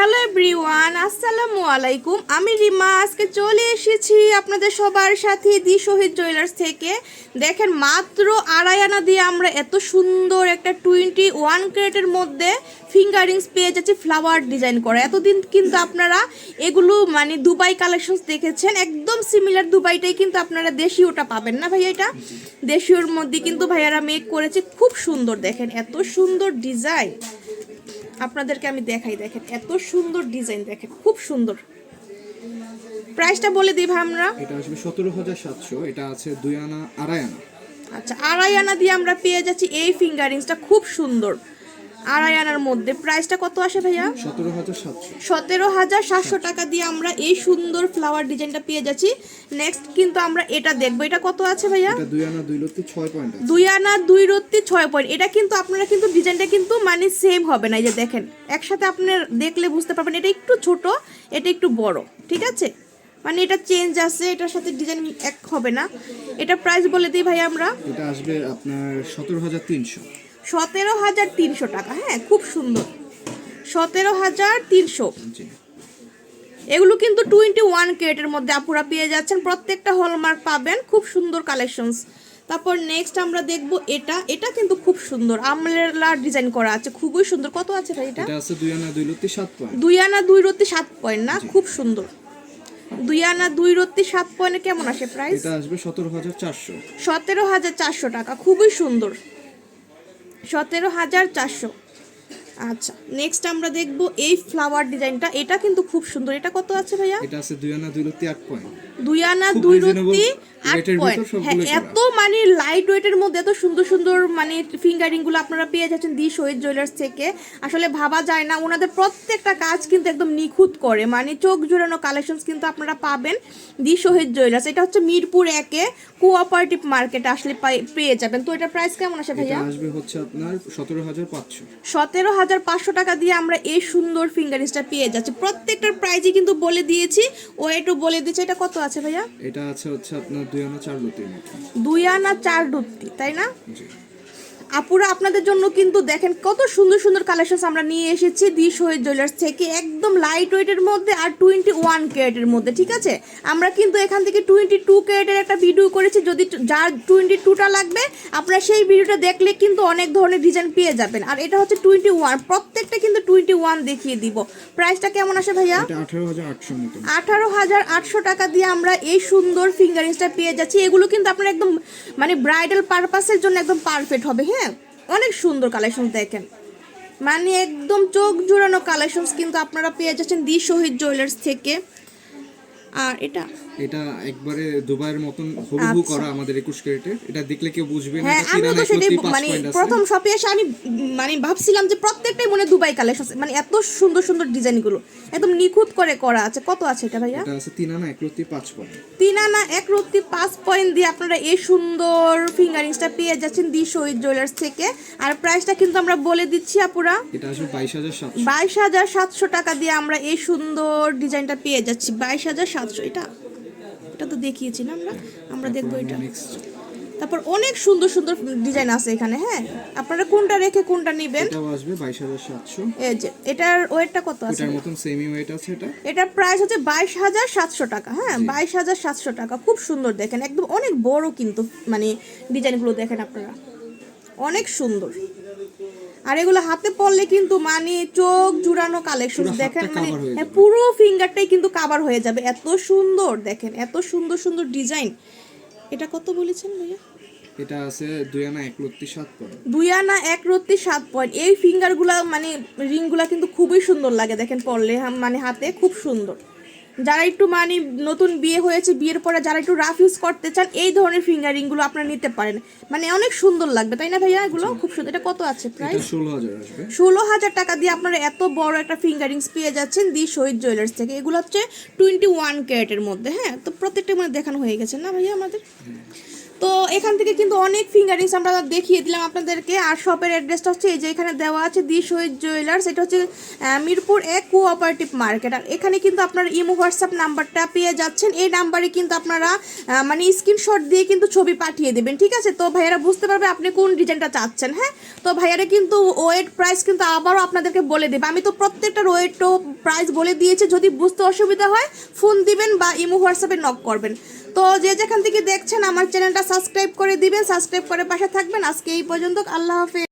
Hello everyone, আসসালামু আলাইকুম। আমি রিমা আজকে চলে এসেছি আপনাদের সবার সাথে দি শহীদ জুয়েলার্স থেকে। দেখেন মাত্র 2.5 আনা দিয়ে আমরা এত সুন্দর একটা 21 ক্যারেটের মধ্যে ফিঙ্গারিংস পেয়ে যাচ্ছি ফ্লাওয়ার ডিজাইন করা। এতদিন কিন্তু আপনারা এগুলো মানে দুবাই কালেকশনস দেখেছেন, একদম সিমিলার দুবাইটাই কিন্তু আপনারা দেশীয়টা পাবেন না ভাই। এটা দেশীয়র মধ্যে কিন্তু ভাইয়ারা মেক করেছে, খুব সুন্দর। দেখেন এত সুন্দর ডিজাইন, আপনাদেরকে আমি দেখাই। দেখেন এত সুন্দর ডিজাইন, দেখেন খুব সুন্দর। প্রাইসটা বলে দিব আমরা। এটা আসবে 17,700, এটা আছে 2 আনা 2.5 আনা। আচ্ছা, 2.5 আনা দিয়ে আমরা পেয়ে যাচ্ছি এই ফিঙ্গারিংসটা, খুব সুন্দর। 2.5 আনার মধ্যে প্রাইসটা কত আসে ভাইয়া? 17,700 টাকা দিয়ে আমরা এই সুন্দর ফ্লাওয়ার ডিজাইনটা পেয়ে যাচ্ছি। নেক্সট কিন্তু আমরা এটা দেখবো, এটা কত আছে ভাইয়া? এটা 2 আনা 2 রত্তি 6 পয়েন্ট আছে। 2 আনা 2 রত্তি 6 পয়েন্ট। এটা কিন্তু আপনারা কিন্তু ডিজাইনটা কিন্তু মানে সেম হবে না। এই যে দেখেন একসাথে আপনারা দেখলে বুঝতে পারবেন এটা একটু ছোট, এটা একটু বড়, ঠিক আছে? মানে এটা চেঞ্জ আছে, এটার সাথে ডিজাইন এক হবে না। এটা প্রাইস বলে দিই ভাই আমরা। এটা আসবে আপনার 17,300। 17,300 টাকা। হ্যাঁ, খুব সুন্দর। 17,300। এগুলো কিন্তু 21 ক্যারেটের মধ্যে আপুরা পেয়ে যাচ্ছেন, প্রত্যেকটা হলমার্ক পাবেন, খুব সুন্দর কালেকশনস। তারপর নেক্সট আমরা দেখব এটা কিন্তু খুব সুন্দর আমরেলা ডিজাইন করা আছে, খুবই সুন্দর। কত আছে ভাই এটা? এটা আছে 2 আনা 2 রত্তি 7 পয়েন্ট। 2 আনা 2 রত্তি 7 পয়েন্ট না, খুব সুন্দর। 2 আনা 2 রত্তি 7 পয়েন্টে কেমন আসে প্রাইস? এটা আসবে 17,400। 17,400 টাকা, খুবই সুন্দর। 17,400। আচ্ছা, নেক্সট আমরা দেখব এই ফ্লাওয়ার ডিজাইনটা। এটা কিন্তু খুব সুন্দর। এটা কত আছে ভাইয়া? এটা আছে 2 আনা 2 রত্তি 8 পয়েন্ট। 2 আনা 2 রত্তি 8 পয়েন্ট। হ্যাঁ, এত মানে লাইট ওয়েটের মধ্যে এত সুন্দর সুন্দর মানে ফিঙ্গারিং গুলো আপনারা পেয়ে যাচ্ছেন দি শহীদ জুয়েলার্স থেকে। আসলে ভাবা যায় না, ওনাদের প্রত্যেকটা কাজ কিন্তু একদম নিখুঁত করে, মানে চোখ জুড়ানো কালেকশনস কিন্তু আপনারা পাবেন দি শহীদ জুয়েলার্স। এটা হচ্ছে মিরপুর 1-এ কোঅপারেটিভ মার্কেটে আসলে পেয়ে যাবেন। তো এটা প্রাইস কেমন আসে ভাইয়া? এটা আসবে হচ্ছে আপনার 17,500। 17,500 টাকা দিয়ে আমরা এই সুন্দর ফিঙ্গারিংসটা পেয়ে যাচ্ছি। প্রত্যেকটার প্রাইসই কিন্তু বলে দিয়েছি, ওয়েটও বলে দিয়েছি। এটা কত আছে ভাইয়া? এটা আছে হচ্ছে আপনার 2 আনা 4 রত্তির মতো। 2 আনা 4 রত্তি, তাই না? জি। আপুরা আপনাদের জন্য কিন্তু দেখেন কত সুন্দর সুন্দর কালেকশনস আমরা নিয়ে এসেছি দি শহীদ জুয়েলার্স থেকে, একদম লাইট ওয়েটের মধ্যে আর 21 ক্যারেটের মধ্যে, ঠিক আছে? আমরা কিন্তু এখান থেকে 22 ক্যারেটের একটা ভিডিও করেছি, যদি যার 22টা লাগবে আপনারা সেই ভিডিওটা দেখলে কিন্তু অনেক ধরনের ডিজাইন পেয়ে যাবেন। আর এটা হচ্ছে 21, প্রত্যেকটা কিন্তু 21 দেখিয়ে দিব। প্রাইসটা কেমন আসে ভাইয়া? এটা 18,800 মতো। 18,800 টাকা দিয়ে আমরা এই সুন্দর ফিঙ্গারিংসটা পেয়ে যাচ্ছি। এগুলো কিন্তু আপনার একদম মানে ব্রাইডাল পারপাসের জন্য একদম পারফেক্ট হবে। হ্যাঁ, অনেক সুন্দর কালেকশন। দেখেন মানে একদম চোখ জোড়ানো কালেকশনস কিন্তু আপনারা পেয়ে যাচ্ছেন দি শহীদ জুয়েলার্স থেকে। আর এটা একবারে দুবাইয়ের মতন হুবহু করা আমাদের 21 ক্যারেটের। এটা দেখলে কেউ বুঝবে না। হ্যাঁ, আমি তো সেটাই মানে প্রথম শপে এসে আমি মানে ভাবছিলাম যে প্রত্যেকটাই মনে দুবাই কালেকশন, মানে এত সুন্দর সুন্দর ডিজাইনগুলো একদম নিখুঁত করে করা আছে। কত আছে এটা ভাইয়া? এটা আছে 3 আনা 1 রত্তি 5 পয়েন্ট। 3 আনা 1 রত্তি 5 পয়েন্ট দিয়ে আপনারা এই সুন্দর ফিঙ্গারিংসটা পেয়ে যাচ্ছেন দি শহীদ জুয়েলার্স থেকে। আর প্রাইসটা কিন্তু আমরা বলে দিচ্ছি আপুরা, এটা আসবে 22,700। 22,700 টাকা দিয়ে আমরা এই সুন্দর ডিজাইনটা পেয়ে যাচ্ছি। 22,700। এটা তো দেখিয়েছি না আমরা দেখবো এটা। তারপর অনেক সুন্দর সুন্দর ডিজাইন আছে এখানে। হ্যাঁ, আপনারা কোনটা রেখে কোনটা নেবেন? এটাও আসবে 22,700। এই যে এটার ওয়েটটা কত আছে? এটার মতন সেমি ওয়েট আছে এটা। এটার প্রাইস হচ্ছে 22,700 টাকা। হ্যাঁ, 22,700 টাকা। খুব সুন্দর। দেখেন একদম অনেক বড় কিন্তু মানে ডিজাইনগুলো দেখেন আপনারা, অনেক সুন্দর। আর এগুলো হাতে পরলে কিন্তু মানে চোখ জুড়ানো কালেকশন। দেখেন মানে পুরো ফিঙ্গারটাই কিন্তু কভার হয়ে যাবে, এত সুন্দর। দেখেন এত সুন্দর সুন্দর ডিজাইন। এটা কত বলেছেন ভাইয়া? এটা আছে 2 আনা 1 রত্তি 7 পয়েন্ট। 2 আনা 1 রত্তি 7 পয়েন্ট। এই ফিঙ্গারগুলা মানে রিংগুলা কিন্তু খুবই সুন্দর লাগে, দেখেন পরলে মানে হাতে খুব সুন্দর। যারা একটু মানে নতুন বিয়ে হয়েছে, বিয়ের পরে যারা একটু রাফ ইউজ করতে চান, এই ধরনের ফিঙ্গারিংগুলো আপনারা নিতে পারেন, মানে অনেক সুন্দর লাগবে, তাই না ভাইয়া? এগুলো খুব সুন্দর। এটা কত আছে প্রাইস? 16,000 আসবে। 16,000 টাকা দিয়ে আপনারা এত বড় একটা ফিঙ্গারিংস পেয়ে যাচ্ছেন দি শহীদ জুয়েলার্স থেকে। এগুলো হচ্ছে 21 ক্যারেটের মধ্যে। হ্যাঁ, তো প্রত্যেকটা মানে দেখানো হয়ে গেছে না ভাইয়া আমাদের? তো এখান থেকে কিন্তু অনেক ফিঙ্গারিংস আমরা দেখিয়ে দিলাম আপনাদেরকে। আর শপের অ্যাড্রেসটা হচ্ছে এই যে এখানে দেওয়া আছে, দি শহীদ জুয়েলার্স। এটা হচ্ছে মিরপুর 1 কোঅপারেটিভ মার্কেট। আর এখানে কিন্তু আপনার ইমো হোয়াটসঅ্যাপ নাম্বারটা পেয়ে যাচ্ছেন। এই নাম্বারে কিন্তু আপনারা মানে স্ক্রিনশট দিয়ে কিন্তু ছবি পাঠিয়ে দেবেন, ঠিক আছে? তো ভাইয়ারা বুঝতে পারবে আপনি কোন ডিজাইনটা চাচ্ছেন। হ্যাঁ, তো ভাইয়ারা কিন্তু ওয়েট প্রাইস কিন্তু আবারও আপনাদেরকে বলে দেবে। আমি তো প্রত্যেকটার ওয়েট প্রাইস বলে দিয়েছি, যদি বুঝতে অসুবিধা হয় ফোন দিবেন বা ইমো হোয়াটসঅ্যাপে নক করবেন। তো যে যেখান থেকে দেখছেন আমার চ্যানেলটা সাবস্ক্রাইব করে দিবেন, সাবস্ক্রাইব করে পাশে থাকবেন। আজকে এই পর্যন্ত, আল্লাহ হাফেজ।